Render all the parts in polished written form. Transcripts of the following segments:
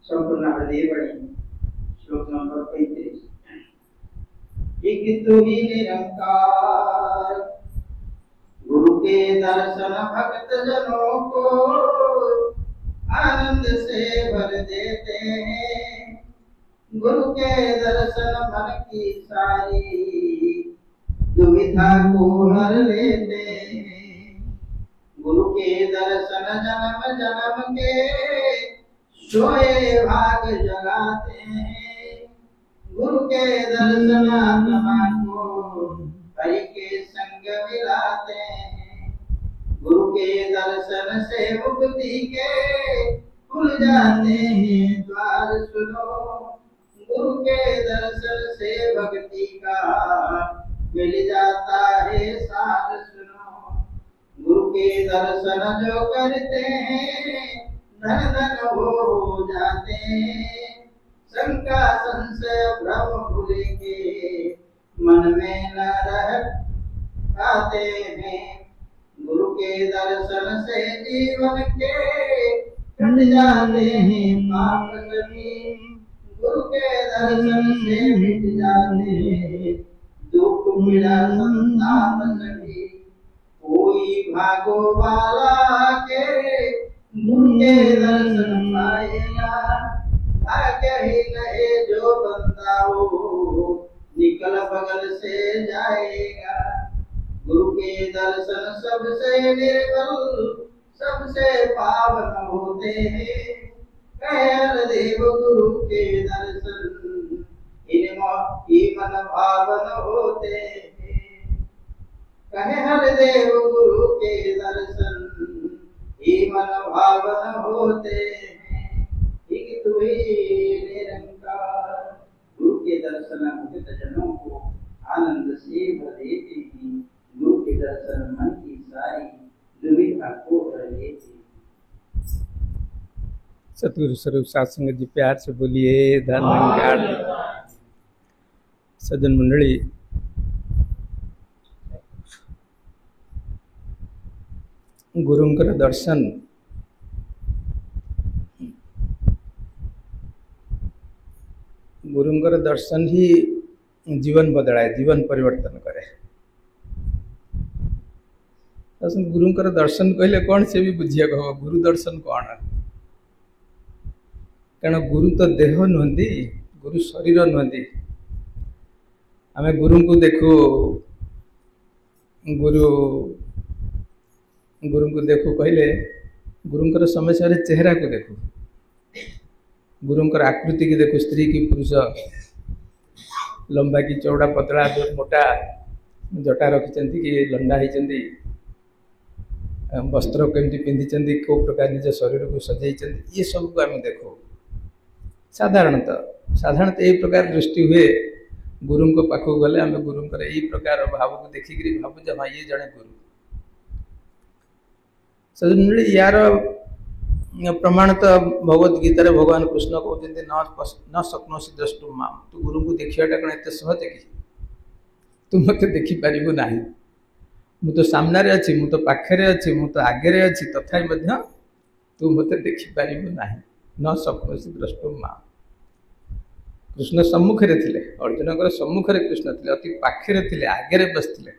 संपूर्ण हृदयवाणी श्लोक नंबर 35। एक तू ही निरंकार, गुरु के दर्शन भक्त जनों को आनंद से भर देते हैं। गुरु के दर्शन मन की सारी दुविधा को हर लेते हैं। गुरु के दर्शन जन्म जन्म के सोए भाग जगाते हैं। गुरु के दर्शन आत्मा को हरि के संग मिलाते हैं। गुरु के दर्शन से मुक्ति के खुल जाते हैं द्वार। सुनो, गुरु के दर्शन से भक्ति का मिल जाता है सार। सुनो, गुरु के दर्शन जो करते हैं धन धन हो जाते हैं। शंका संशय भ्रम भूल के मन में न रह पाते हैं। गुरु के दर्शन से जीवन के कट जाते हैं पाप सभी। गुरु के दर्शन से मिट जाते हैं दुख पीड़ा संताप सभी। कोई भागो वाला के गुरु के दर्शन पाएगा। भाग्य ही नहीं जो बंदा हो निकल बगल से जाएगा। गुरु के दर्शन सबसे निर्मल सबसे पावन होते हैं। कह देव गुरु के दर्शन इनमें मन भावन होते हैं। कहे हर देव गुरु के दर्शन मन भावन होते हैं। एक तू ही निरंकार, गुरु के दर्शन भक्त जनों को आनंद से भर देते हैं। गुरु के दर्शन मन की सारी दुविधा को हर लेते। सतगुरु स्वरूप सत्संग जी प्यार से बोलिए धन्यवाद। सज्जन मंडली, गुरुंकर दर्शन गुरुंकर दर्शन ही जीवन बदलाए, जीवन परिवर्तन करे। गुरुंकर दर्शन कहले कौन से भी बुझिया कह गुरु दर्शन कौन है। कारण गुरु तो देह नुहति, गुरु शरीर नुहति। आमे गुरु को देखु, गुरु को देखु कहले गुरुंकर समस्या चेहरा को देखु, गुरुंकर आकृति की देखु, स्त्री की पुरुष, लंबा की चौड़ा, पतला दूर मोटा, जटा रखिंट कि लंडा होती, वस्त्र केमती पिंधि, कौ प्रकार निज शरीर को सजाई, ये सब को आम देखो। साधारणतः यही प्रकार दृष्टि हुए। गुरु को पाखक गले आम गुरुंकर यही प्रकार भाव को देखिक भावुचे हाँ ये जड़े गुरु। सजन यार प्रमाण तो भगवत गीतार भगवान कृष्ण कहते न शक्नोसी द्रष्टुम माम। तू गुरु को देखियाटा कौन एत सहज कि तू मत देखिपार ना। मु तो सामने अच्छी, मु तो पाखे अच्छी, मु तो आगे अच्छी, तथापि तू मत देखिपार ना। न शक्नोसी द्रष्टुम माम। कृष्ण सम्मुखें थे, अर्जुन सम्मुखें कृष्ण थे, अति पाखे थे, आगे बसते,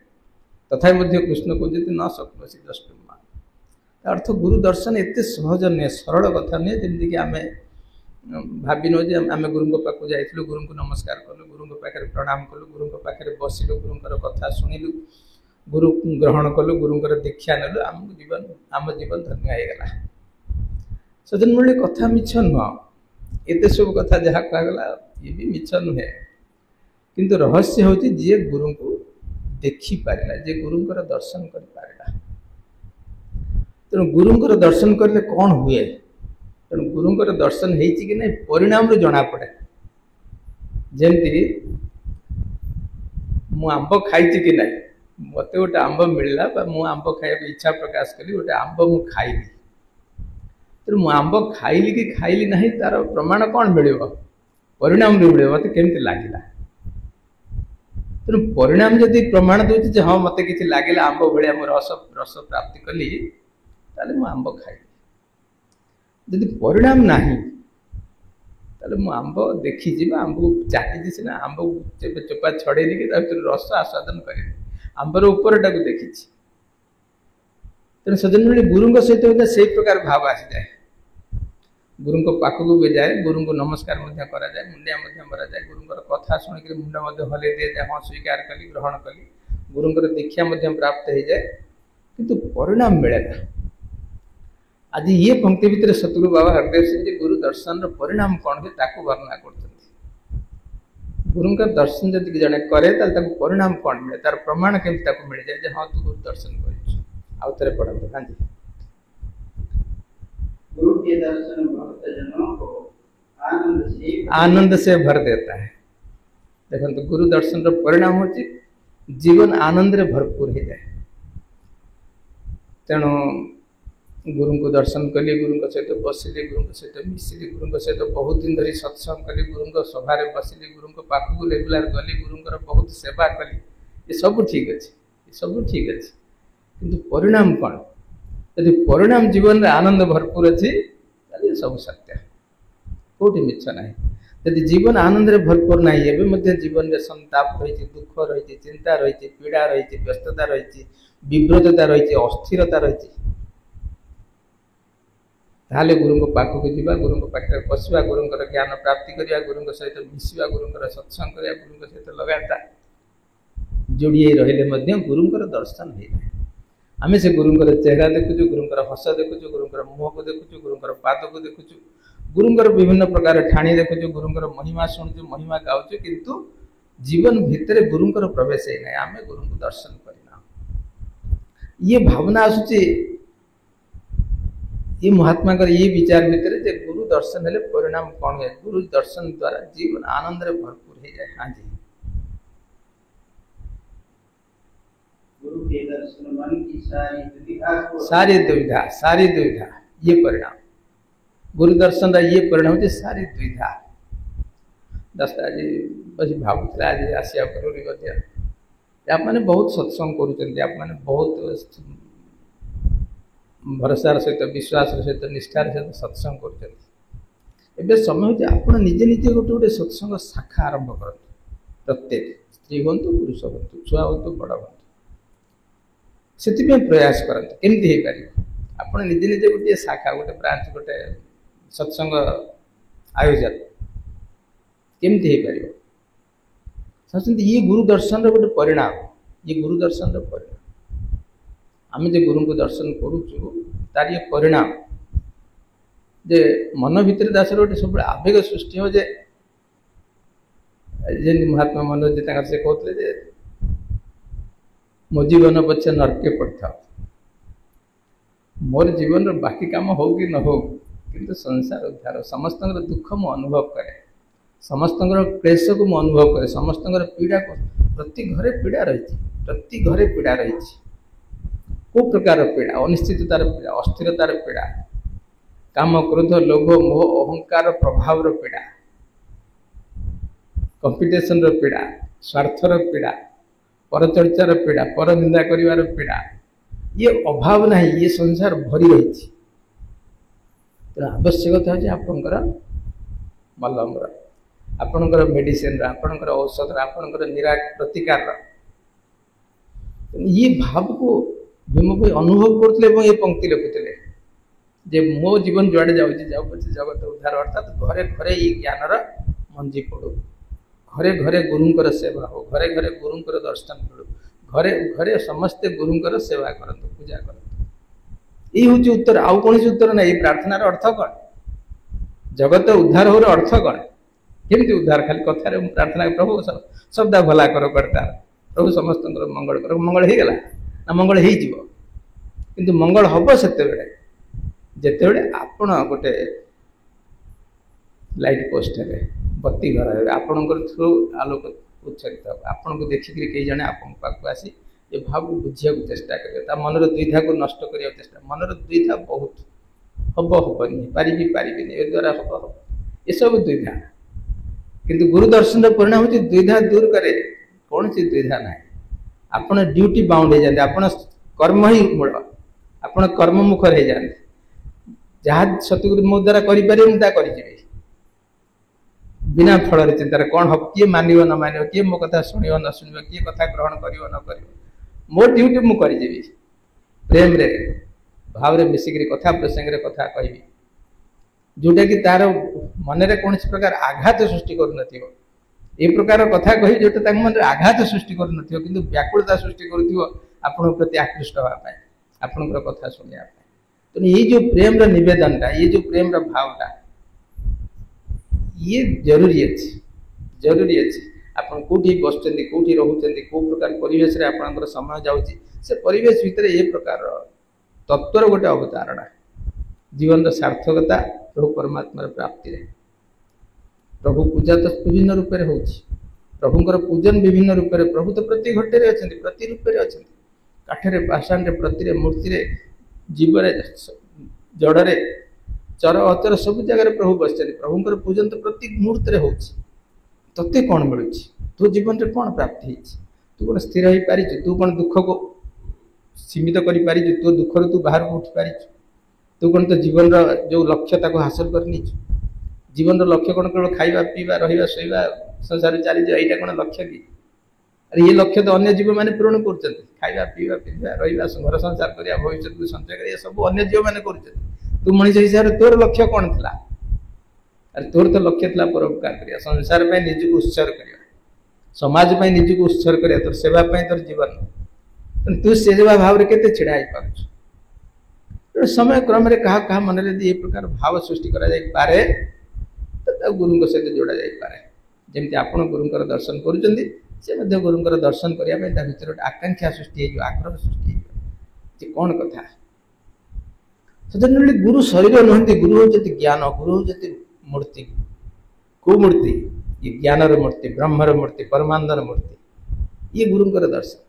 तथापि कृष्ण कहते न शक्नोसी द्रष्टुम माम। अर्थ गुरु दर्शन एत सहज नुहे, सरल कथा नुहे। जमीक आम भाविन आम गुरु पाक जाइलु, गुरु को नमस्कार कलु, गुरु पाखे प्रणाम कलु, गुरु पाखे बसिलु, गुरुंकर कथा शुणिलु, गुरु ग्रहण कलु, गुरुंकर दीक्षा नेलु, आम जीवन धन्य होगला। सजन मुझे कथा मिछ नुह, एत सब कथा जहाँ कहगला ये भी मिछ नुहे। किंतु रहस्य हूँ जी गुरु को देखिपारा, जे गुरुंकर दर्शन कर पारा। तेणु गुरुंकर दर्शन करले कौन हुए? तेणु गुरुंकर दर्शन होती कि नहीं परिणाम जना पड़े। जमती मु आंब खाई कि नहीं, मत गोटे आंब मिलला, मु आंब खाया इच्छा प्रकाश कली, गोटे आंब मु खाइली। तेणु मु आंब खाइली कि खाइली नहीं तार प्रमाण कौन मिल, परिणाम मिल, मत केमती लगिला। तेणु परिणाम जदि प्रमाण दूसरी हाँ मत कि लगे आंब भाया रस रस प्राप्ति कली, ताले मु आंब खाइली। जदि परिणाम नहीं ତାହେଲେ ମୁଁ ଆମ୍ବ ଦେଖିଛି ବା ଆମ୍ବକୁ ଚାଟିଛି ସିନା, ଆମ୍ବକୁ ଚୋପା ଛଡ଼େଇ ଦେଇକି ତା ଭିତରେ ରସ ଆସ୍ୱାଦନ କରିନି, ଆମ୍ବର ଉପରଟାକୁ ଦେଖିଛି। ତେଣୁ ସଜନବେଳେ ଗୁରୁଙ୍କ ସହିତ ମଧ୍ୟ ସେଇ ପ୍ରକାର ଭାବ ଆସିଯାଏ। ଗୁରୁଙ୍କ ପାଖକୁ ବି ଯାଏ, ଗୁରୁଙ୍କୁ ନମସ୍କାର ମଧ୍ୟ କରାଯାଏ, ମୁଣ୍ଡିଆ ମଧ୍ୟ ମରାଯାଏ, ଗୁରୁଙ୍କର କଥା ଶୁଣିକି ମୁଣ୍ଡ ମଧ୍ୟ ହଲେଇ ଦିଆଯାଏ, ହଁ ସ୍ୱୀକାର କଲି, ଗ୍ରହଣ କଲି, ଗୁରୁଙ୍କର ଦୀକ୍ଷା ମଧ୍ୟ ପ୍ରାପ୍ତ ହେଇଯାଏ, କିନ୍ତୁ ପରିଣାମ ମିଳେ ନା। ଆଜି ଇଏ ପଂକ୍ତି ଭିତରେ ସତଗୁରୁ ବାବା ହରଦେବ ସିଂ ଯେ ଗୁରୁ ଦର୍ଶନର ପରିଣାମ କ'ଣ ହୁଏ ତାକୁ ବର୍ଣ୍ଣନା କରୁଛନ୍ତି। ଗୁରୁଙ୍କ ଦର୍ଶନ ଯଦି ଜଣେ କରେ ତାହେଲେ ତାକୁ ପରିଣାମ କ'ଣ ମିଳେ, ତାର ପ୍ରମାଣ କେମିତି ତାକୁ ମିଳିଯାଏ ଯେ ହଁ ତୁ ଗୁରୁ ଦର୍ଶନ କରିଛୁ। ଆଉ ଥରେ ପଢ଼ନ୍ତୁ। हाँ जी। गुरु के दर्शन भक्त जनों को आनंद से भर देता है। देखो गुरु दर्शन रो परिणाम होची जीवन आनंद रे भरपूर हो जाए। तेणु गुरु को दर्शन कली, गुरु सहित बसिली, गुरु सहित मिसिली, गुरु सहित बहुत दिन धरी सत्संग कली, गुरु सभा बसिली, गुरु पाखक रेगुलर गली, गुरुंर बहुत सेवा कली, ये सब ठीक अच्छे, ये सब ठीक अच्छे, किंतु परिणाम कौन? यदि परिणाम जीवन में आनंद भरपूर अच्छी ये सब सत्य, कौटी मिछ ना। यदि जीवन आनंद रे भरपूर ना, एवं जीवन में संताप रही, दुख रही, चिंता रही, पीड़ा रही, व्यस्तता रही, विव्रतता रही, अस्थिरता रही, ताहले गुरु पाखक जावा, गुरु पाखे बसवा, गुरुंर ज्ञान प्राप्ति करवा, गुरु सहित मिसवा, गुरुंर सत्संग करवा, गुरु सहित लगातार जोड़ी रही गुरुंर दर्शन हो जाए। आम से गुरुंर चेहरा देखुचु, गुरुंर हस देखुचु, गुरुंर मुह को देखुचु, गुरुंर पाद को देखुचु, गुरुंर विभिन्न प्रकार ठाणी देखुचु, गुरुंर महिमा शुणुचु, महिमा गाउचु, किंतु जीवन भितर गुरुंर प्रवेश ही ना। आम गुरु को दर्शन करना ये भावना आसुची, ये महात्मा ये विचार भितर जे गुरु दर्शन हेले परिणाम कौन है, गुरु दर्शन द्वारा जीवन आनंद रे भरपूर हो जाए। हाँ जी। गुरु के दर्शन मन की सारी दुविधा ये परिणाम, गुरु दर्शन रा ये परिणाम होते सारी दुविधा। दस्ता जी बस भावुला आज आसिया करूरी गद्या आप मैंने बहुत सत्संग करुचंती, आप मैंने बहुत भरोसार सहित विश्वास सहित निष्ठार सहित सत्संग करुचंती। एबे समय होचे आपण निजे निजे गोटे गोटे सत्संग शाखा आरंभ करते, प्रत्येक स्त्री हूँ पुरुष हूँ छुआ हूँ बड़ हूँ से प्रयास करते केमती हो पार। आप निजे निजे गोटे शाखा गोटे ब्रांच गोटे सत्संग आयोजन केमती हो पार। ये गुरु दर्शन गोटे परिणाम, ये गुरु दर्शन परिणाम। आम जो गुरु को दर्शन करुचु तार ये परिणाम जे मन भितर दासर गोटे सब आवेग सृष्टि हो जे महात्मा मनोज जी से कहते मो जीवन पछे नरके पड़ता, मोर जीवन बाकी काम हो कि न हो किंतु संसार उद्धार, समस्त दुख मु अनुभव करे, समस्त क्लेश को मु अनुभव करे, समस्त पीड़ा को, प्रति घरे पीड़ा रही, प्रति घरे पीड़ा रही। को प्रकार पीड़ा? अनिश्चिततार पीड़ा, अस्थिरतार पीड़ा, काम क्रोध लोभ मोह अहंकार प्रभाव पीड़ा, कंपिटिशन पीड़ा, स्वार्थर पीड़ा, परचर्चार पीड़ा, पर निंदा करिवार पीड़ा, ये अभाव नहीं, ये संसार भरी रही। तो आवश्यकता है आपंकर मलम आपणकर मेडिसिन आपणकर औषध आपणकर निराक प्रतिकार ये भाव को भीम भाई अनुभव करते ये पंक्ति लिखुते जे मो जीवन जुआड़े जाऊ पचे जगत उद्धार, अर्थात घरे घरे ये ज्ञानर मंजी पड़ू, घरे घरे गुरुंकर सेवा हो, घरे घरे गुरुंकर दर्शन मिलू, घरे घरे समस्ते गुरुंकर सेवा करंतु, पूजा करंतु। ये हूँ उत्तर, आउ कौन उत्तर ना। ये प्रार्थनार अर्थ कौन? जगत उद्धार हो अर्थ कौन? केमती उद्धार? खाली कथार प्रार्थना प्रभु शब्दा भला करो करता, प्रभु समस्त मंगल कर, मंगल हो गला ना मंगल हो किंतु मंगल हम से जिते आपण गोटे लाइट पोस्ट है बत्ती घर है आपणकर थ्रू आलोक उत्साहित हे, आपन को देखिक कई जने आपन पाक आसी ये भाव बुझिया चेष्टा करियो, ता मनर द्विधा को नष्ट करिया चेष्टा। मनर द्विधा बहुत हम हेनी पारि ए द्वारा हम ये सब द्विधा, किंतु गुरु दर्शन परिणाम होची द्विधा दूर करे। कौन सी द्विधा ना, आपण ड्यूटी बाउंड हो जाते, आपण कर्म ही मूल, आपण कर्ममुखर हो जाते, जहाँ सतगुरु मो द्वारा करें बिना फल चिंतार कौन हम किए मानव न मानव किए मो कथा शुणव न शुणव किए कथा ग्रहण कर न कर मो ड्यूटी मुझे प्रेम रे भाव रे मिसिक कथा प्रसंग रे कथा कहि जोटा कि तार मन में कौन प्रकार आघात सृष्टि कर प्रकार कथा कही जो मन में आघात सृष्टि कर कि व्याकुलता सृष्टि कर प्रति आकृष्ट हाँपाई आपण कथा शुणा तेणु ये जो प्रेम निवेदनटा ये जो प्रेम भावटा ये जरूरी अच्छी आपण कौटी बस कौटी रोचे कौ प्रकार परिवेश आप समय जाऊँगी से परिवेश भितर ये प्रकार तत्वर गोटे अवतारणा जीवन सार्थकता प्रभु परमात्मा प्राप्ति रे प्रभु पूजा तो विभिन्न रूप में हो प्रभुंर पूजन विभिन्न रूप में प्रभु तो प्रति घटे अच्छा प्रति रूप में अच्छा काठरे पाषाण रे प्रति मूर्ति जीवरे जड़े चर अचर सब जगह प्रभु बस प्रभुंर पूजन तो प्रति मुहूर्त हो ते कौन मिलूँ तू जीवन में कौन प्राप्ति तू कौन स्थिर हो पारि तू कौन दुख को सीमित कर पारि तू दुख तू बाहर को उठी पारि तू कौन तो जीवन जो लक्ष्य हासिल कर जीवन लक्ष्य कौन केवल खाଇବା पीवा रहा शोवा संसार चली जाए कौन लक्ष्य कि अरे ये लक्ष्य तो अन्य जीव मैंने पूरण कर खाଇବା पीवा पिंधा रहा घर संसार करवा भविष्य को संचय कर सब अन्य जीव मैंने कर तू मनीष हिसाब से तोर लक्ष्य कौन था अरे तोर तो लक्ष्य था परोपकार करिया संसार में निज को उत्सर्ग करिया समाज में निज को उत्सर्ग करिया तोर सेवा तोर जीवन तू सेवा भाव के छिड़ा हो पार समय क्रम क्या मन में ये प्रकार भाव सृष्टि करे तो गुरु सहित जोड़ा जाए जमी आप गुरुंर दर्शन कर गुरुंर दर्शन करने भर गोटे आकांक्षा सृष्टि आग्रह सृष्टि कौन कथा सदन गुरु शरीर नुहति गुरु हूँ ज्ञान गुरु हूँ मूर्ति को मूर्ति ये ज्ञानर मूर्ति ब्रह्मर मूर्ति परमानंदर मूर्ति ये गुरुंर दर्शन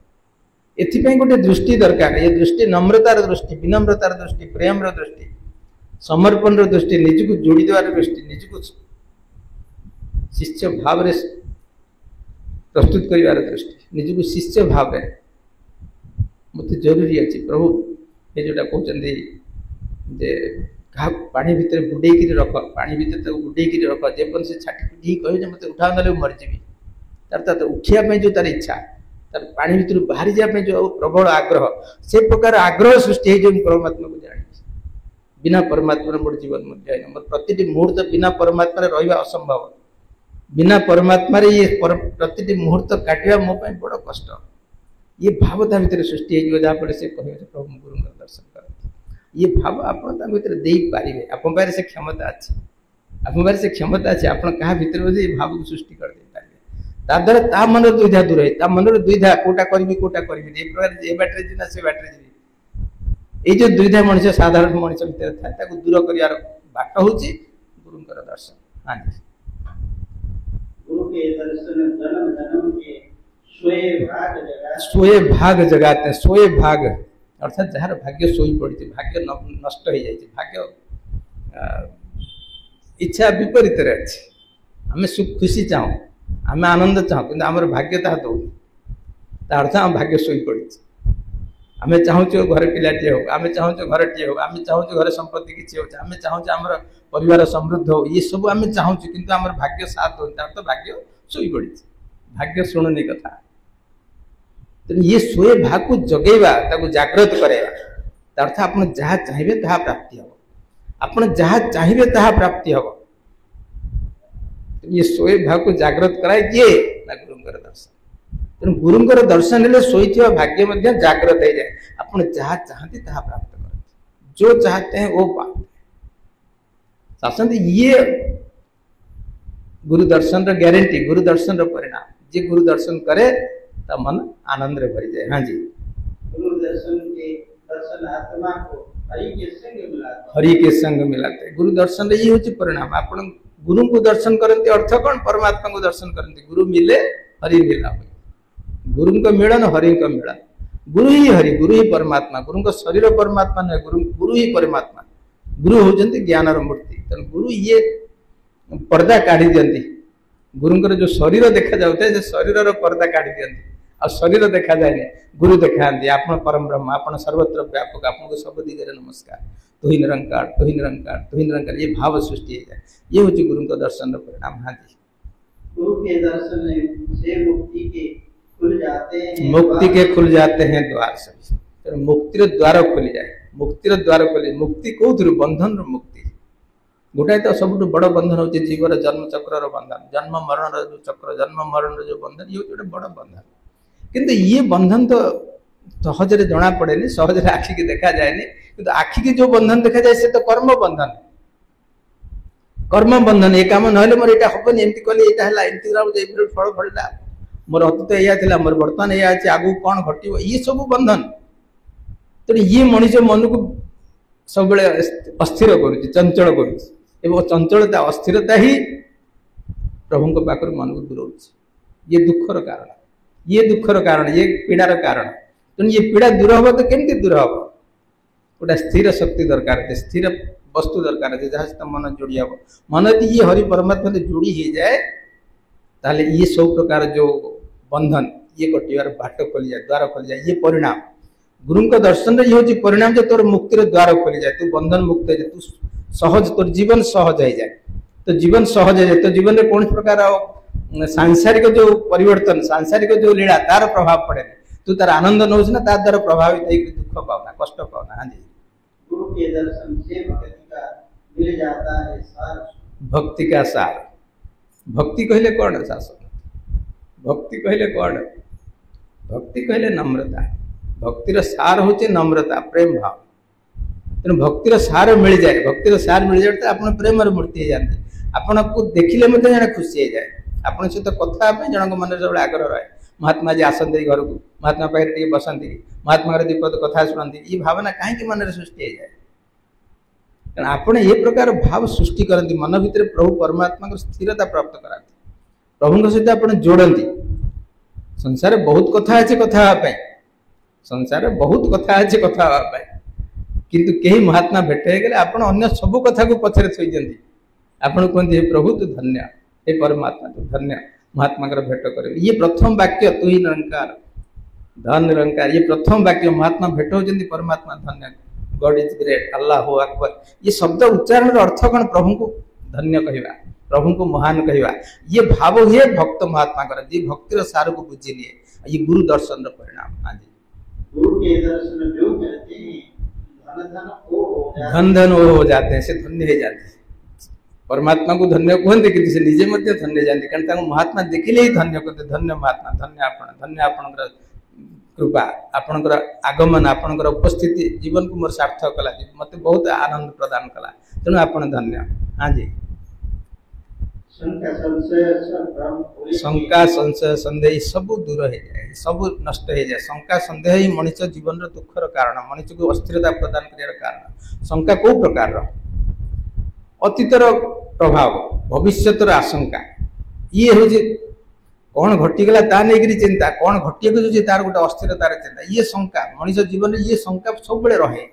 एथिपाई गोटे दृष्टि दरकार ये दृष्टि नम्रतार दृष्टि विनम्रतार दृष्टि प्रेम दृष्टि समर्पण दृष्टि निज को जोड़ी देवार दृष्टि निज को शिष्य भाव रे प्रस्तुत कर दृष्टि निज को शिष्य भाव में मत जरूरी अच्छी प्रभु ये जोटा कहते जे क्या पानी भितर बुड़ेक रख पानी भितर बुड़ेक रख जेपन से छाटी पिटी कहे मत उठा ना मरीजी तार उठा जो तार इच्छा तार पानी भितर बाहरी जाए जो प्रबल आग्रह से प्रकार आग्रह सृष्टि है परमात्मा को जानी बिना परमात्मा मोर जीवन मोर प्रति मुहूर्त बिना परमात्मा रहा असंभव बिना परमात्मा ये प्रति मुहूर्त काटिया मो बड़ कष्ट ये भाव ता भीतर सृष्टि हो जहाँफल से कहे प्रभु गुरु दर्शन कर ये भाव आपरे आप से क्षमता अच्छी आप से क्षमता अच्छी आप क्या भीतर ये भाव को सृष्टि कर दे पारे द्वारा ता मन दुविधा दूर है मन दुविधा कोटा करी कोटा करी ये प्रकार ये बाटे जी से बाटे जी ये जो दुविधा मनुष्य साधारण मनुष्य भीतर था दूर कर बाट हूँ गुरुंर दर्शन हाँ जी गुरु के दर्शन जन्म जन्म के सोए भाग जगाते सोए भाग अर्थात जार भाग्य सोई पड़ी भाग्य नष्ट हो जाए भाग्य इच्छा विपरीत अच्छे आम खुशी चाहूँ आम आनंद चाहूँ कि आम भाग्य ता दौनी अर्थ आम भाग्य शोई पड़ी आम चाहूँ घर पिलाटे हो आम चाहूँ घर टे हो आम चाहूँ घर संपत्ति किसी हो आम चाहूँ आम परिवार समृद्ध हो ये सब आम चाहूँ कि आम भाग्य साथ दौनी तो भाग्य शोई पड़ी भाग्य शुणुनी कथा तेणु ये शोए भाग को जगेवा जागृत करवा अर्थ आप जहाँ चाहिए ता प्राप्ति हम आप जहाँ चाहिए ता प्राप्ति हम ये शोए भाग को जागृत कराए किए ना गुरुंर दर्शन तेणु गुरुंर दर्शन हेले शोई भाग्य जागृत हो जाए आप जहाँ चाहते ता प्राप्त करते जो चाहते हैं वो पाते शासन ये गुरु दर्शन गारंटी गुरु दर्शन परिणाम जे गुरु दर्शन करे तो मन आनंद रे भरी जाए हाँ जी गुरु दर्शन आत्मा को हरि के संग मिलाते गुरु दर्शन ये हूँ परिणाम आप गुरु को दर्शन करते अर्थ कौन परमात्मा को दर्शन करते गुरु मिले हरि मिला हुए गुरु का मिलन हरि का मिलन गुरु ही परमात्मा गुरु का शरीर परमात्मा नहीं गुरु ही परमात्मा गुरु होती ज्ञान मूर्ति तेणु गुरु ये पर्दा काढ़ी दिखती गुरुंर जो शरीर देखा जाए से शरीर पर्दा काढ़ी दिखती आ शरीर देखा जाए गुरु देखा आप परम ब्रह्म आप सर्वत्र व्यापक आपको सब दिगरे नमस्कार तु ही निरंकार तु ही निरंकार तु ही निरंकार ये भाव सृष्टि हो जाए ये हूँ गुरु दर्शन परिणाम हाँ जी के दर्शन से मुक्ति के खुल जाते हैं मुक्ति के खुल जाते हैं द्वार सभी। तेणु मुक्तिर द्वार खोली जाए, मुक्तिर द्वार खोली। मुक्ति कौन बंधन मुक्ति गोटाए तो सब बड़ बंधन हूँ जीवर जन्म चक्र बंधन, जन्म मरण जो चक्र, जन्म मरण जो बंधन, ये गोटे बड़ बंधन। किंतु ये बंधन तो सहजरे जना पड़े, सहजरे आखि की देखा जाए, किंतु आखि की जो बंधन देखा जाए से तो कर्म बंधन, कर्म बंधन। ये काम ना मोर यहाँ हेनी, एमती कली यहाँ एमती फल फलला, मोर अतीत या मोर बर्तमान या आगू कौन घट, ये सब बंधन। तेणु ये मनीष मन को सब अस्थिर कर चंचल कर, चंचलता अस्थिरता ही प्रभु पाखर मन को दूर, ये दुखर कारण, ये दुखर कारण, ये पीड़ार कारण। तेणु ये पीड़ा दूर हम तो केमती दूर हम, गोटे स्थिर शक्ति दरकार, स्थिर वस्तु दरकार जहाँ सहित मन जोड़ी हम। मन यदि ये हरि परमात्मा जोड़ी हो जाए ताले ये सब प्रकार जो बंधन ये कटिवार बाट खोली जाए, द्वार खोली जाए। ये परिणाम गुरु का दर्शन ये हूँ परिणाम जो तोर मुक्तिर द्वार खोली जाए, तू बंधन मुक्त हो जाए, तू सहज, तोर जीवन सहज हो जाए। तो जीवन सहज हो जाए तो जीवन में कौन प्रकार सांसारिक जो परिवर्तन, सांसारिक जो लीला तार प्रभाव पड़े, तू तार आनंद नौ ना, तार द्वारा प्रभावित हो दुख पावना, कष्ट पावना। हाँ जी, गुरु के दर्शन से भक्ति का मिल जाता है सार। भक्ति का सार, भक्ति कहले कौन शासन, भक्ति कहले कौन, भक्ति कहले नम्रता, भक्तिर सार होचे नम्रता, प्रेम भाव। तेणु भक्तिर सार मिल जाए, भक्तिर सार मिल जाए तो आप प्रेम मूर्ति हो जाते, आपन को देखिले जन खुशी हो जाए, आपन सहित कथा जन मन सब आग्रह रहे। महात्मा जी आसती घर को, महात्मा पाखे बसती, महात्मा दीपद कथा शुणती, ये भावना कहीं मन सृष्टि हो जाए। तेणु आपण ये प्रकार भाव सृष्टि करती, मन भितर प्रभु परमात्मा स्थिरता प्राप्त कराती, प्रभु सहित आप जोड़ती। संसार बहुत कथा अच्छे कथा हाँपाई, संसार बहुत कथा अच्छे कथा हाँपाई, किंतु कहीं महात्मा भेट हो गले आप सब कथा को पछरे थी दिखती, आपड़ कहते हे प्रभु तू धन्य, हे परमात्मा तू धन्य, महात्मा भेट कर। ये प्रथम वाक्य तु ही निरंकार धन निरंकार, ये प्रथम वाक्य महात्मा भेट होती परमात्मा धन्य, गॉड इज ग्रेट, अल्लाह हो अकबर। ये शब्द उच्चारण अर्थ कौन, प्रभु को धन्य कहवा, प्रभु को महान कहवा, ये भाव हुए भक्त महात्मा कर, जी भक्तिर सार को बुझी लिए, ये गुरु दर्शन परिणाम। हाँ जी, गुरु के दर्शन जो करते हैं धन धन हो जाते हैं, से धन्य हो जाते हैं। परमात्मा को धन्य कहते कि से निजे मध्य धन्य जाते, कारण महात्मा देखिले ही धन्य कहते, धन्य महात्मा, धन्य आपण, धन्य आपणकर कृपा, आपणकर आगमन, आपणकर उपस्थिति जीवन को मोर सार्थक कला, मत बहुत आनंद प्रदान कला, तेणु आपण धन्य। हाँ जी, शंका संशय संदेह सब दूर हो जाए, सब नष्ट हो जाए। शंका संदेह ही मनुष्य जीवन दुखर कारण, मनुष्य को अस्थिरता प्रदान कर कारण। शंका कौ प्रकार अतीतर प्रभाव, भविष्यतर आशंका, ये हूँ कौन घटीगला ता नहीं चिंता, कौन घटी तार गोटे अस्थिरतार चिंता, ये शंका मनुष्य जीवन में, ये शंका सब रहे।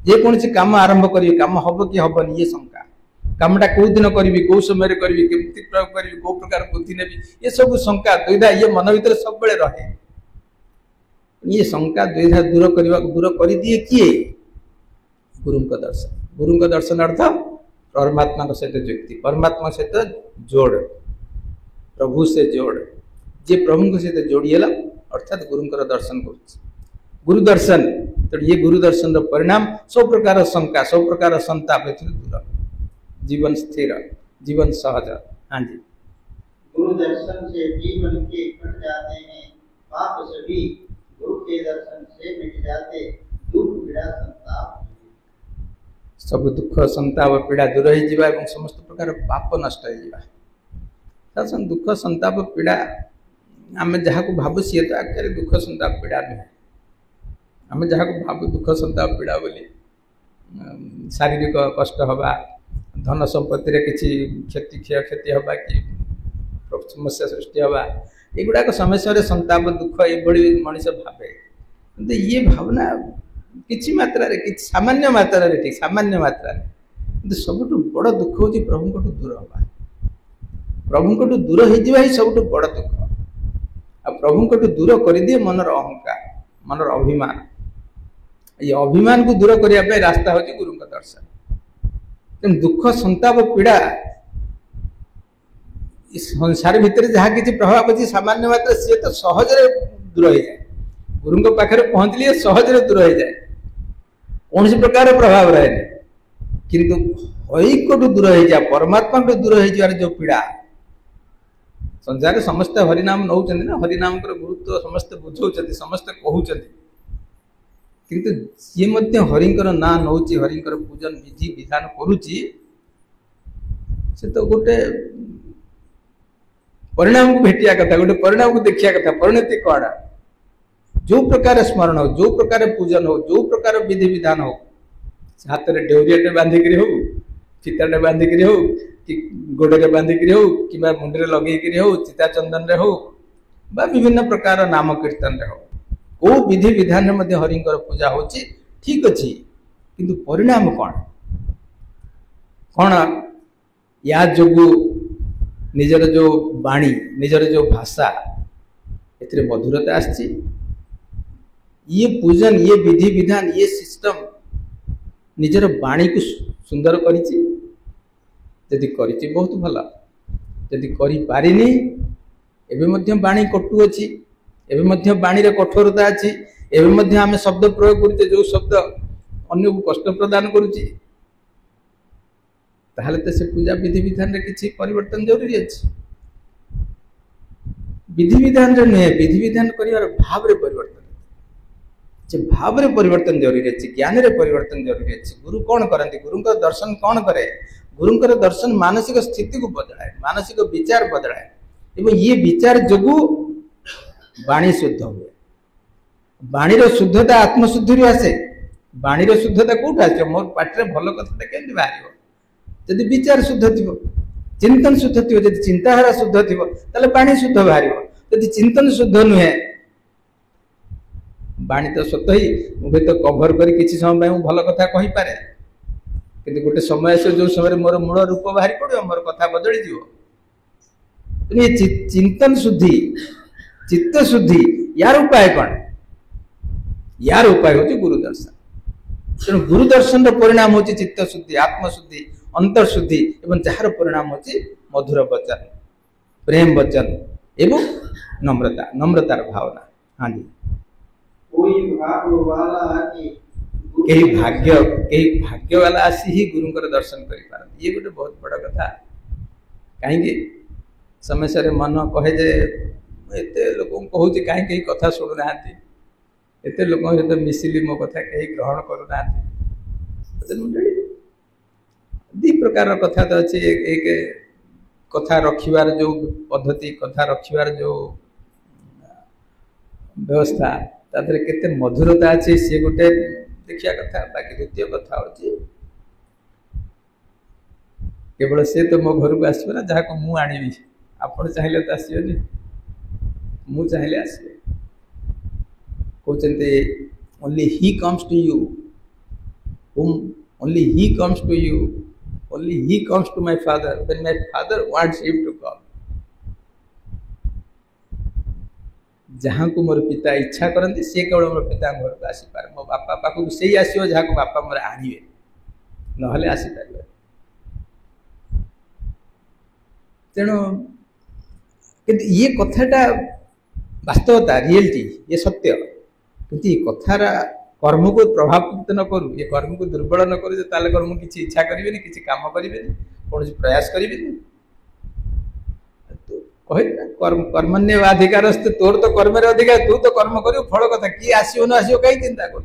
जेकोसी काम आरंभ करी, काम हम कि हेनी, ये शंका, कामटा कौ दिन करी, कौ समय करी, केमती प्रयोग करी, कौ प्रकार बुद्धि ने, ये सब शंका द्विधा ये मन भीतर सब रहे। ये शंका द्विधा दूर करने, दूर कर दिए किए, गुरु का दर्शन। गुरु का दर्शन अर्थ परमात्मा सहित युक्ति, परमात्मा सहित जोड़, प्रभु से जोड़, जे प्रभु सहित जोड़ीला अर्थात गुरु दर्शन कर गुरु दर्शन। तो ये गुरु दर्शन परिणाम सब प्रकार शंका, सब प्रकार संताप दूर, जीवन स्थिर, जीवन सहज। हाँ जी, गुरु दर्शन से जीवन के कट जाते हैं पाप सभी, गुरु के दर्शन से मिट जाते दुख पीड़ा संताप। सब दुख संताप पीड़ा दूर हो, समस्त प्रकार पाप नष्ट हो। दुख संताप पीड़ा आम जहाँ को भाव सी तो आखिर दुख संताप पीड़ा नुहे, आम जहाँ को भाव दुख संताप पीड़ा बोली शारीरिक कष्ट हवा, धन संपत्ति रे किसी क्षति क्षति हवा कि समस्या सृष्टि हवा, युवाक समस्या संताप दुख ये मनीष भावे। किंतु ये भावना किसी मात्रा कि सामान्य मात्रा ठीक, सामान्य मात्रा कि सबुठ बड़ दुख हूँ प्रभु को दूर हवा, प्रभु को दूर हो सब बड़ दुख। आ प्रभु को दूर कर दिए मनर अहंकार, मनर अभिमान, ये अभिमान को दूर करने रास्ता हूँ गुरु का दर्शन। तेणु दुख संताप पीड़ा संसार भितर जहाँ किसी प्रभाव अच्छी सामान्य मात्र सी तो सहज दूर हो जाए गुरु पाखे पहुंचले सहज दूर हो जाए कौन प्रकार प्रभाव रहे किंतु हईकठू दूर हो जाए परमात्मा को दूर हो जाए जो पीड़ा संसार समस्त हरिनाम नौ ना हरिनाम गुरुत्व समस्त बुझाऊँ समस्त कहते किंतु सी हरिंकर ना नौ हरिंकर पूजन विधि विधान करुच्ची से तो गोटे परिणाम को भेटिया कथा गोटे परिणाम को देखिया कथा परिणति कौन जो प्रकार स्मरण हो जो प्रकार पूजन हो जो प्रकार विधि विधान हो हाथ में डेउरिया बांधिक हो चिताटे बांधिक हो कि गोड़े बांधिक हो कि मुंडे लगे हो चिता चंदन हो बा विभिन्न प्रकार नाम कीर्तन हो को विधि विधान में हरिंकर पूजा हो ठीक अच्छी किंतु परिणाम कौन कौन या जोगु निजर जो बाणी निजर जो भाषा ए मधुरता आसची ये पूजन ये विधि विधान ये सिस्टम निजर बाणी को सुंदर करिछि यदि करिछि बहुत भला यदि करि पारिनी एबे मध्य बाणी कटु अछि एबे मध्य बाणी रे कठोरता अछि एबे मध्य आमे शब्द प्रयोग करते जो शब्द अन्य को कष्ट प्रदान करूछि ताहले तो से पूजा विधि विधान रे किछि परिवर्तन जरूरी अछि विधि विधान रे नुहे विधि विधान करिवार भाव रे परिवर्तन जे भाव रे परिवर्तन जरूरी अछि ज्ञान रे परिवर्तन जरूरी अछि गुरु कौन करंती गुरु का दर्शन कौन करे गुरु का दर्शन मानसिक स्थिति को बदलाए मानसिक विचार बदलाए एवं ये विचार जोगु वाणी शुद्ध हुए वाणी रो शुद्धता आत्मशुद्धि आसे वाणी रो शुद्धता कोठ आसे मोर पाटरे भलो कथा केंति बाहरियो यदि विचार शुद्ध थी चिंतन शुद्ध थी यदि चिंताधारा शुद्ध थी ताले वाणी शुद्ध बाहर यदि चिंतन शुद्ध नुहे वाणी तो स्वतः ही मुझे तो कभर कर किसी समय भल कथा कही पारे किंतु गोटे समय आस जो समय मोर मूल रूप बाहरी पड़ो मोर कथा बदली जीव ये चिंतन शुद्धि चित्त शुद्धि यार उपाय कौन यार उपाय होची गुरु दर्शन तेणु गुरु दर्शन परिणाम होची चित्त शुद्धि आत्मशुद्धि अंतर शुद्धि एवं जार परिणाम होची मधुर वचन प्रेम वचन एवं नम्रता नम्रतार भावना। हाँ जी कई भाग्य वाला आसी ही गुरुंकर दर्शन करि पारन ये गोटे बहुत बड़ा कथा कहीं समय सारे मन कहे जे एते लोक कहूँ कहीं कथा शुणुना एते लोक सहित मिसिली मो कथा कहीं ग्रहण करूना दी प्रकार कथा तो अच्छे एक कथा रखिबार जो पद्धति कथा रखिबार जो व्यवस्था तादरे केते मधुरता अच्छे सी गोटे देखिया कथा बाकी द्वितीय कथा होची केवल से तो मो घर को आसबे ना जहाँ को मु आनिबी आपण चाहिए तो आसबे मु चाहिए आसबे कहते only he comes to you only he comes to you only he comes to my father when my father wants him to come जहाँ को मोर पिता इच्छा करती से केवल मोर पिता घर को आसी पारे मो बापा पाखु से ही आसीओ जहाँ को बापा मोर आनिबे नहले आसी पारे तेणु किंतु ये कथाटा वास्तवता रियलिटी ये सत्य किंतु ये कथार कर्म को प्रभावित न करूँ ये कर्म को दुर्बल न करूँ ताले कर्म किसी इच्छा करें किसी काम करें कौन प्रयास करें तो कह कर्मण्यवाधिकार तोर तो कर्म अधिकार तू तो कर्म कर फल कथा किए आसो न आसो कहीं चिंता कर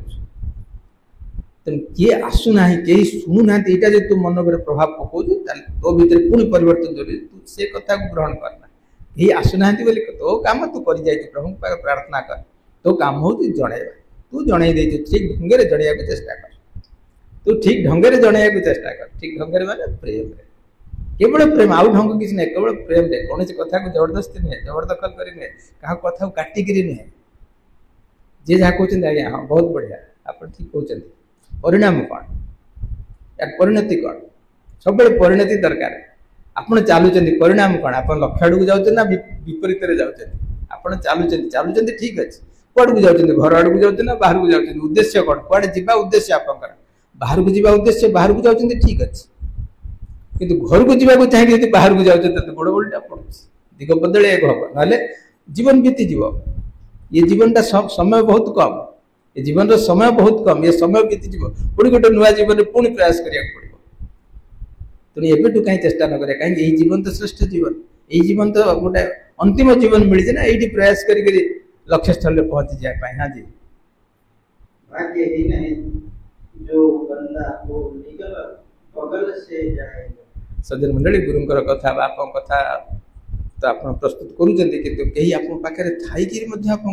किए आसुना कहीं शुणुना यहाँ जो तू मन पर प्रभाव पकाऊ तो भीतर पुणी परिवर्तन जरूरी तू से कथा को ग्रहण करना कहीं आसुना तो काम तू कर प्रभु प्रार्थना कर तो काम हो जनइबा तू जन ठीक ढंग से जनइया चेष्टा कर तू ठीक ढंग से जनइया चेष्टा कर ठीक ढंग से माने प्रेम केवल प्रेम आउ ढंग किसी ना केवल प्रेम रे कौन कथा को जबरदस्ती नुहे जबरदखल कर नुहे क्या कथा काटिक नुहे जी जहाँ कहते आज्ञा हाँ बहुत बढ़िया आप ठीक कहते परिणाम कौन यार परिणति कौन सब परिणति दरकार आप चलुं परिणाम कौन आप लक्ष्य आड़ को जाऊँ ना विपरीत जाऊँ चलुं ठीक अच्छे कौड़ को जाऊँ घर आड़ को जाऊँ ना बाहर को जाऊँ उद्देश्य कौन कौड़े जा उद्देश्य आप बाहर को जा उद्देश्य बाहर को जाऊँ ठीक अच्छे किंतु घर को जावाक चाहिए बाहर को जाऊँ तो बड़ उल्टा पड़े दिग बदल हम ना जीवन बीती जीव ये जीवन समय बहुत कम ये जीवन समय बहुत कम ये समय बीती जीव पुणी गोटे नुआ जीवन में पुणी प्रयास करा पड़ो तेणु एवं कहीं चेष्टा न करें कहीं जीवन तो श्रेष्ठ जीवन यही जीवन तो गोटे अंतिम जीवन मिली ना ये प्रयास कर लक्ष्य स्थल पहुंची जाए। हाँ जी भाग्य ही नहीं जो बंदा वो निगल बगल से जाएगा। सज्जन मंडली गुरुंकर कथा बाप कथा तो आप प्रस्तुत करुँच किंतु कहीं आप पाखे थी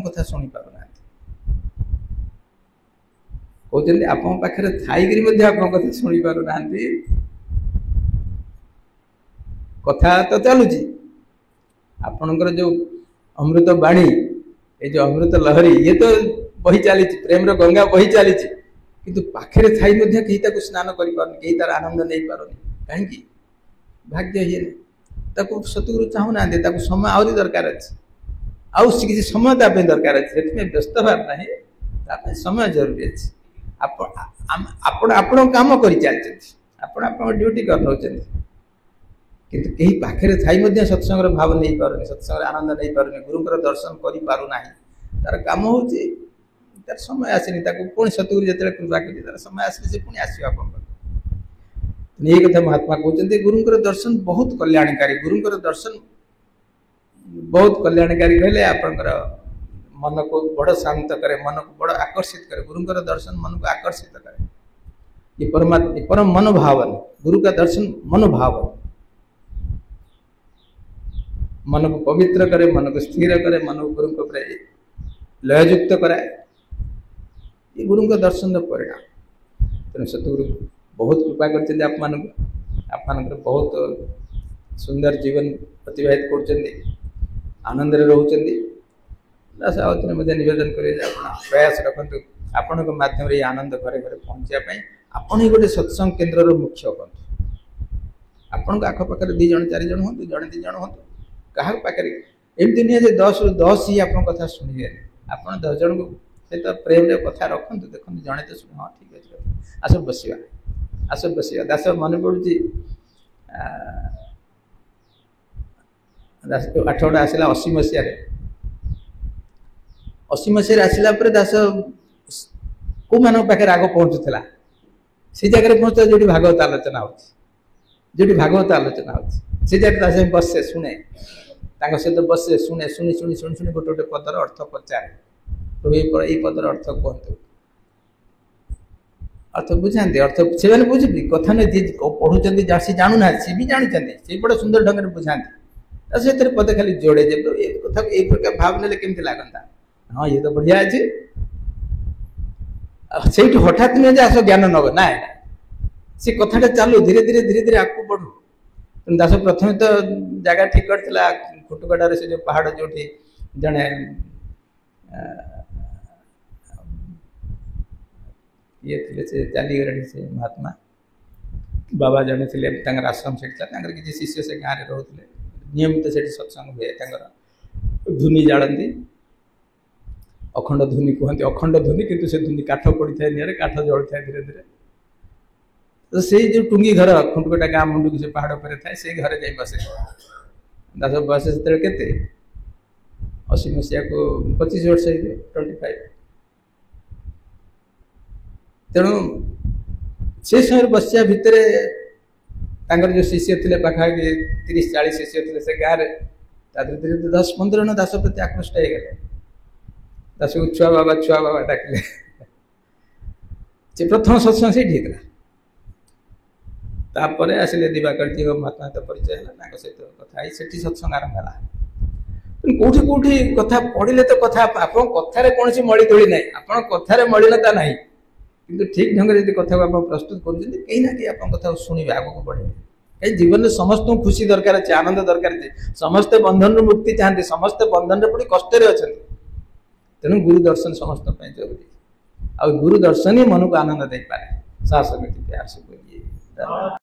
कथा शुणी पारना कहते आप पाखे थी आप कथा शुणी पारना कथा तो चलुची आपणकर जो अमृत बाणी ये जो अमृत लहरी ये तो बही चली प्रेम गंगा बही चली किंतु पाखे थी कहीं स्नान कर कहीं तार आनंद नहीं पारनी कहीं भाग्य ही नहीं सतगुरु चाहूना समय आहरी दरकार अच्छे आउ किसी समय ताप दरकार अच्छे व्यस्त भाव ना समय जरूरी अच्छे आपण काम कर चलते ड्यूटी कर किंतु कहीं पाखे थी सत्संग भाव नहीं पारे सत्संग आनंद नहीं पारे गुरुंकर दर्शन कर पारना तार काम हो तार समय आसनी पुणी सतगुरु जो कृपा कर समय आसने से पुणी आस ये कथा महात्मा कहते गुरुंकर दर्शन बहुत कल्याणकारी गुरुंकर दर्शन बहुत कल्याणकारी कहले आपंकर मन को बड़ शांत करे मन को बड़ आकर्षित करे गुरुंकर दर्शन मन को आकर्षित करे ये परमात्मा परम मनोभावन गुरु का दर्शन मनोभावन मन को पवित्र करे मन को स्थिर करे मन को गुरु को लययुक्त कराए ये गुरु का दर्शन परिणाम तेणु सतगुरु बहुत कृपा करते आप बहुत सुंदर जीवन अतिवाहित कर आनंद रोचंदी आवतने निवेदन करें प्रयास रखु आपण मध्यम ये आनंद घरे घरे पहुँचापी आपण ही गोटे सत्संग केन्द्र मुख्य हूँ आपण आखपाखे 2 जन 4 जन हूँ जड़े 2 जन हूँ क्या पाखे एमती नुहे 10 ରୁ 10 ही आप कथा शुणे आप 10 जन को सहित प्रेम कथा रखु देखो जड़े तो शुणे हाँ ठीक अच्छे आस बसवा दास मन पड़ुची 8 आसला 80 मसीह 80 मसीह आसला दास को मान पाखे राग पहुँचुला से जगह पहुँचता जो भागवत आलोचना हो भागवत आलोचना हो दास बसे शुणे सहित बसे शुणे शुणी शुणी शुणी शुणी गोटे गोटे पदर अर्थ पचारे प्रभु ये पदर अर्थ कहतु अर्थ बुझाते अर्थ से बुझे कथा नहीं पढ़ुं सी जानूना सी भी जानते सी बड़ा सुंदर ढंग से बुझाते से पद खाली जोड़े ये कथा ये प्रकार भाव ने केमती लगता हाँ ये तो बढ़िया अच्छे से हठात नुहे आस ज्ञान नब ना सी कथा चालू धीरे धीरे धीरे धीरे आगे बढ़ू दास प्रथम तो जगह ठीक करता खुटगड़ार से जो पहाड़ जो जड़े ये थे से चलीगले से महात्मा बाबा जड़े थे आश्रम से किसी शिष्य से गाँव में रोते नियमित से सत्संग हुए धुनी जाड़ती अखंड धुनी कहते अखंड धुनी किंतु से धुनी काठ पड़ी था निरे काठ जल था धीरे धीरे तो से जो टुंगी घर खुंटकोटा गाँ मुंडू से पहाड़ पर थाए से घर जा बसे दास बस से 80 मसीहा को 25 वर्ष 25 तेणु से समय बसिया भितर जो शिष्य थे पाखापाखि 30-40 शिष्य थे से गाँव में धीरे धीरे 10-15 जन दास प्रति आकृष्ट हो गए दास को छुआ बाबा डाकिले से प्रथम सत्संग से ठीक तापर आसिले दिवाकर जी महात्मा सहित परिचय है सहित कथा से सत्संग आरंभ है कौटी कौटी कथा पढ़ले तो कथा आप कथार कौन मली तोली ना आप कथार मलिनता ना कि ठीक ढंग से कथा को आप प्रस्तुत कर कहीं ना कहीं आप कथा शुणे आगे को बढ़े कहीं जीवन में समस्त खुशी दरकार अच्छे आनंद दरकार अच्छे समस्ते बंधन मुक्ति चाहते समस्ते बंधन पड़ी कष्ट अच्छा तेणु गुरु दर्शन समस्त जरूरी आ गुरु दर्शन ही मन को आनंद दे पाए साहस प्यार से बोलिए।